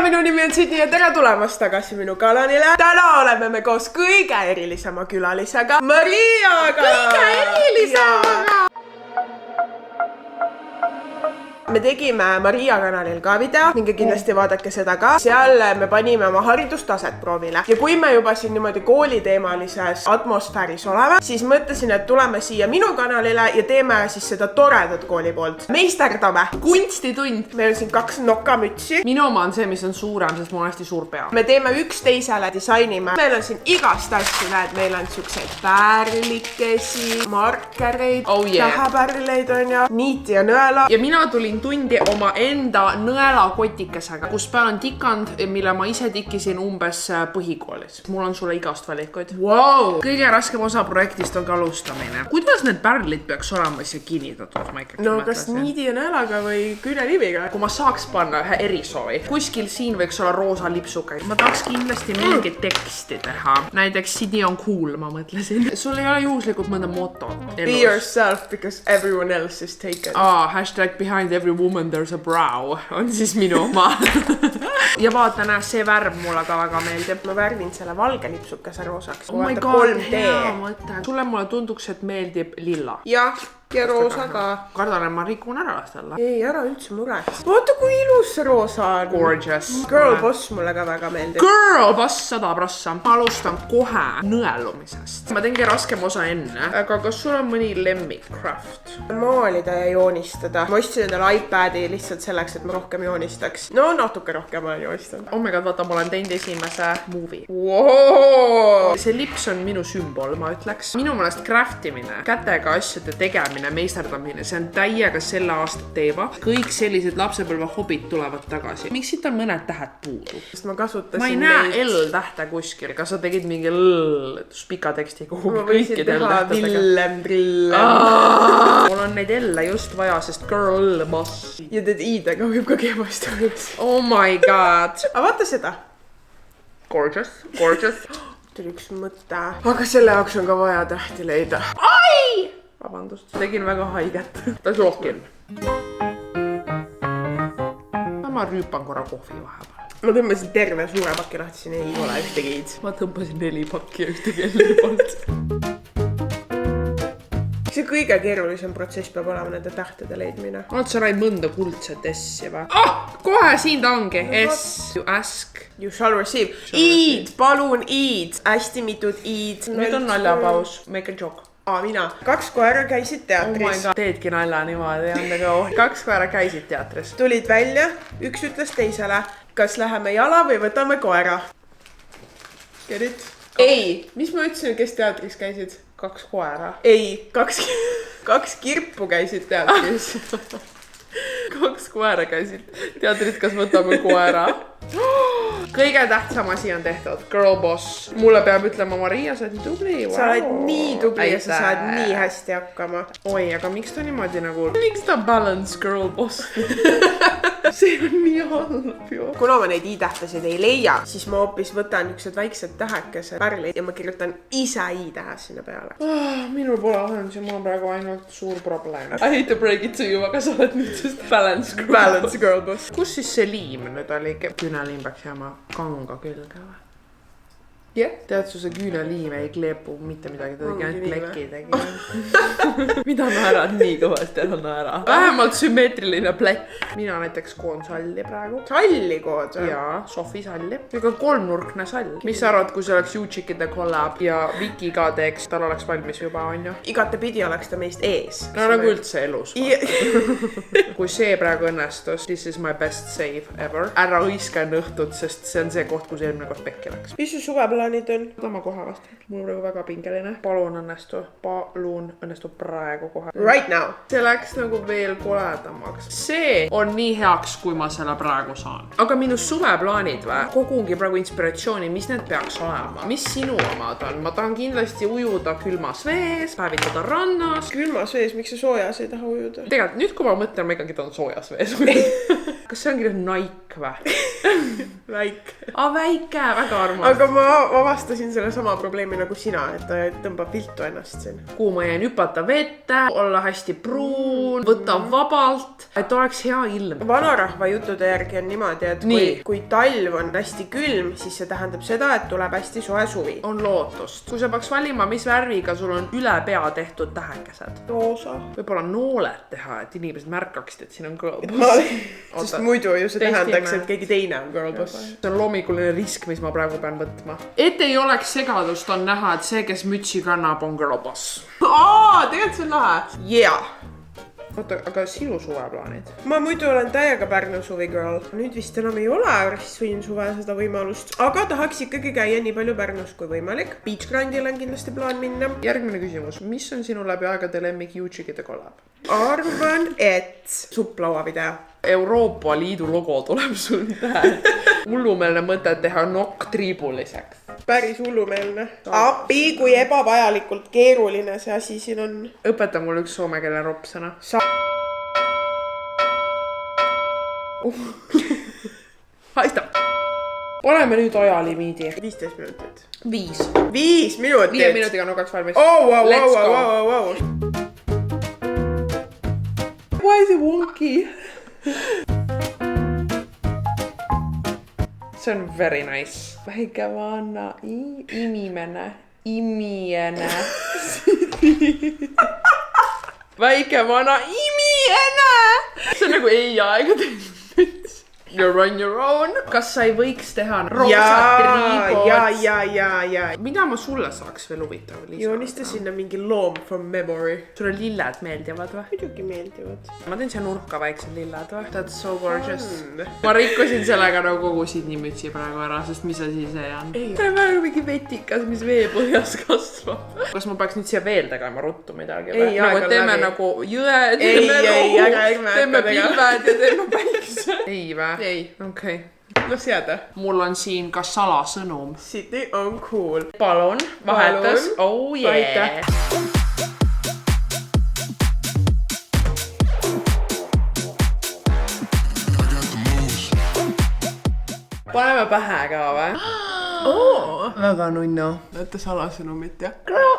minu nimi on Sydney ja tere tulemast tagasi minu kanalile. Täna oleme me koos kõige erilisema külalisega, Mariaga. Kõige erilisemaga! Me tegime Maria kanalil ka video, minge kindlasti vaadake seda ka. Seal me panime oma haridustaset proovile. Ja kui me juba siin niimoodi kooliteemalises atmosfääris oleme, siis mõtlesin, et tuleme siia minu kanalile ja teeme siis seda toredat kooli poolt. Meisterdame. Kunstitund. Meil on siin 2 nokamütsi. Minu oma on see, mis on suurem, sest mul on hästi suur pea. Me teeme üksteisele disainime. Meil on siin igast asju, näed, meil on siukseid päärlikesi, markereid, tähepärleid on ja niiti ja nõela. Ja mina tulin tundi oma enda nõelakotikesega, kus peal on tikand, mille ma ise tikkisin umbes põhikoolis. Mul on sulle igast valikuid. Wow. Kõige raskem osa projektist on ka alustamine. Kuidas need pärlid peaks olema siia kinnitatud? No kas niidi ja nõelaga või küüneliiviga? Kui ma saaks panna ühe erisoovi, kuskil siin võiks olla roosa lipsuka. Ma tahaks kindlasti mingit teksti teha. Näiteks Sydney on cool, ma mõtlesin. Sul ei ole juhuslikult mõnda motot. Be yourself because everyone else is taken. Hashtag behind every woman there's a brow on siis minu oma. Ja vaata, näe, see värv mulle ka väga meeldib. Ma värvin selle valge lipsukese roosaks. Oh my god, hea mõte. Sulle mulle tunduks, et meeldib lilla. Ja roosa ka. Kardan, et ma rikun ära lastella. Ei, ära üldse mureks. Vaata, kui ilus see roosa on. Gorgeous. Girl boss mulle ka väga meeldib. Girl boss 100%. Ma alustan kohe nõelumisest. Ma teengi raskem osa enne. Aga kas sul on mõni lemmikcraft? Maalida ja joonistada. Ma ostsin endale iPadi lihtsalt selleks, et ma rohkem joonistaks. No natuke rohkem olen joonistanud. Oh my god, vaata, ma olen teinud esimese movie. Wow. See lips on minu sümbol, ma ütleks. Minu mõnest craftimine, kätega asjade tegemine, meisterdamine, see on täiega selle aasta teema. Kõik sellised lapsepõlve hobid tulevad tagasi. Miks siit on mõned tähed puudu? Sest ma kasutasin ma ei näe L-tähte kuskil. Kas sa tegid mingi pika teksti kuhu? Ma võisin teha Villem, Trille. Mul on neid L-e just vaja, sest girl boss. Ja teed I-dega võib ka kehvasti alles. Oh my god. Aga vaata seda. Gorgeous, gorgeous. Tuli üks mõte. Aga selle jaoks on ka vaja tähti leida. Ai! Vabandust, tegin väga haiget. Ta rohkem. Ma rüüpan korra kohvi vahepeal. Ma tõmbasin terve suure pakki lahti, siin ei ole ühtegi iid. Ma tõmbasin 4 pakki ja ühtegi L-i poolt. See kõige keerulisem protsess peab olema nende tähtede leidmine. Oled sa näid mõnda kuldset S-i või? Kohe siin ta ongi. S. You ask. You shall receive. Iid, palun iid. Hästi mitud iid. Nüüd on naljapaus. Make a joke. Mina. 2 koera käisid teatris. Teedki nalja niimoodi. 2 koera käisid teatris. Tulid välja, üks ütles teisele, kas läheme jala või võtame koera. Get it? Ei, mis ma ütlesin, kes teatris käisid? 2 koera. Ei, 2 kirpu käisid teatris. 2 koera käisid teatris, kas võtame koera? Kõige tähtsam asi on tehtud. Girl boss. Mulle peab ütlema Maria, sa oled nii tubli. Sa oled nii tubli ja sa saad nii hästi hakkama. Oi, aga miks ta niimoodi nagu... Miks ta balance girl boss? See on nii halb ju. Kuna ma neid i-tähtesid ei leia, siis ma hoopis võtan niisugused väiksed tähekesed pärlid ja ma kirjutan ise i-tähe sinna peale. Minul pole lahendus ja mul on praegu ainult suur probleem. I hate to break it to you, aga sa oled nüüd just balance girl boss. Kus siis see liim nüüd oli? Küüneliim peaks jääma kanga külge või? Jah. Tead, su see küüneliim ei kleepu mitte midagi, ta tegi ainult plekki tegi. Mida naerad nii kõvasti, ära naera. Vähemalt sümmeetriline plekk. Mina näiteks koon salli praegu. Salli kood? Jaa, Sofi salli. Ega 3-nurkne sall. Mis sa arvad, kui see oleks YouTube'ide collab ja Viki ka teeks, tal oleks valmis juba, on ju? Igatepidi oleks ta meist ees. No nagu üldse elus. Kui see praegu õnnestus, this is my best save ever. Ära hõiska enne õhtut, sest see on see koht, kus eelmine kord pekki läks. Mis su suveplaanid on? Ma kohe vastan. Mul on praegu väga pingeline. Palun õnnestu praegu kohe. Right now. See läks nagu veel koledamaks. See on nii heaks, kui ma selle praegu saan. Aga minu suveplaanid või? Kogungi praegu inspiratsiooni, mis need peaks olema? Mis sinu omad on? Ma tahan kindlasti ujuda külmas vees, päevitada rannas. Külmas vees? Miks sa soojas ei taha ujuda? Tegelikult nüüd, kui ma mõtlen, ma ikkagi tahan soojas vees. Kas see ongi nüüd Nike? väik või? väike. Väike, väga armas. Aga ma avastasin selle sama probleemi nagu sina, et ta tõmbab viltu ennast siin. Kuhu ma jäin hüpata vette, olla hästi pruun, võtta vabalt, et oleks hea ilm. Vanarahva jutude järgi on niimoodi, et kui talv on hästi külm, siis see tähendab seda, et tuleb hästi soe suvi. On lootust. Kui sa peaks valima, mis värviga sul on üle pea tehtud tähekesed? Roosa. Võib-olla nooled teha, et inimesed märkaksid, et siin on girlboss. Sest muidu ju see tähendaks, et keegi teine on girlboss. See on loominguline risk, mis ma praegu pean võtma. Et ei oleks segadust, on näha, et see, kes mütsi kannab, on girlboss. Tegelikult see on lahe. Yeah. Oota, aga sinu suveplaanid? Ma muidu olen täiega Pärnu suvi girl. Nüüd vist enam ei ole, siis võin suve seda võimalust. Aga tahaks ikkagi käia nii palju Pärnus kui võimalik. Beach Grandil on kindlasti plaan minna. Järgmine küsimus. Mis on sinu läbi aegade lemmik Juuchigide kollab? Arvan, et supplauavideo. Euroopa Liidu logo tuleb sul tähe. Hullumeelne mõte teha nokk triibuliseks. Päris hullumeelne. Appi, kui ebavajalikult keeruline see asi siin on. Õpeta mul üks soomekeelne ropsõna. Haista. Oleme nüüd ajalimiidi. 15 minutit. 5 minutit. 5 minutiga nokaks valmis. Let's go. Why is it wonky? See on very nice. Väike vanna imimene. Väike vana imiene. See on nagu ei aega teinud. You're on your own. Kas sa ei võiks teha roosat triibot? Ja. Mida ma sulle saaks veel huvitav lisada? Joonista sinna mingi loom from memory. Sulle lilled meeldivad või? Muidugi meeldivad. Ma teen siia nurka väiksed lilled või? That's so gorgeous. Ma rikkusin sellega nagu kogu Sydney mütsi praegu ära, sest mis asi see on? See on väga mingi vetikas, mis veepõhjas kasvab. Kas ma peaks nüüd siia veel tegema ruttu midagi või? Nagu teeme nagu jõe, teeme pilved ja teeme päikse. Ei või? Ei. Okei. Las jääda. Mul on siin ka salasõnum. Sydney on cool. Palun, vahetas. Oh yeah. Paneme pähe ka või? Väga nunno. Näete salasõnumit, jah?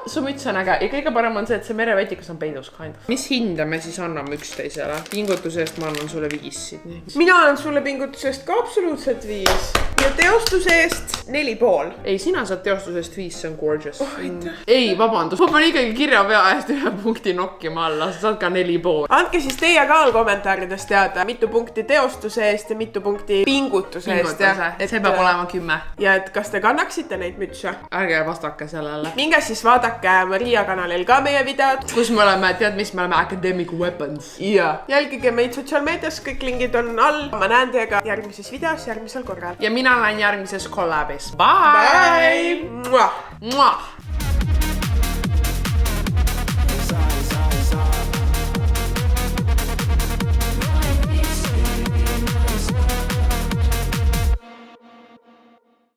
Su müts on äge ja kõige parem on see, et see merevetikas on peidus kind of. Mis hinde me siis anname üksteisele? Pingutuse eest ma annan sulle 5 Sydney. Mina annan sulle pingutuse eest ka absoluutselt 5. Ja teostuse eest 4,5. Ei, sina saad teostuse eest 5, see on gorgeous. Ei, vabandust. Ma pean ikkagi kirjapea eest 1 punkti nokkima alla, sa saad ka 4,5. Andke siis teie ka kommentaarides teada, mitu punkti teostuse eest ja mitu punkti pingutuse eest. See peab olema 10. Ja et kas te kannaksite neid mütse? Ärge vastake sellele. Minge siis vaadake Maria kanalil ka meie videod. Kus me oleme, tead mis, me oleme Academic Weapons. Ja. Jälgige meid sotsiaalmeedias, kõik lingid on all. Ma näen teiega järgmises videos, järgmisel korral. Ja mina lähen järgmises collabis. Bye! Bye! Mua!